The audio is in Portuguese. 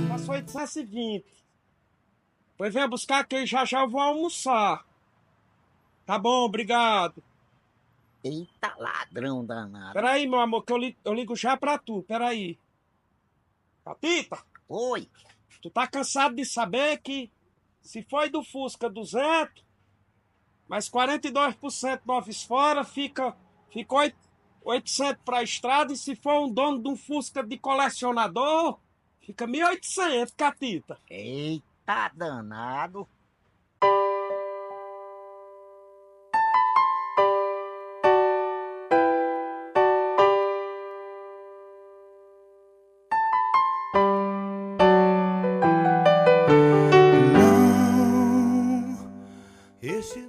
Passou 820. Pois venha buscar que já já eu vou almoçar. Tá bom, obrigado. Eita, ladrão danado. Peraí, meu amor, que eu ligo já pra tu. Peraí. Catita, Oi. tu tá cansado de saber que se foi do Fusca 200, mais 42% novos fora, fica 800 pra estrada. E se for um dono de um Fusca de colecionador, fica 1.800, Catita. Eita, danado. Não, esse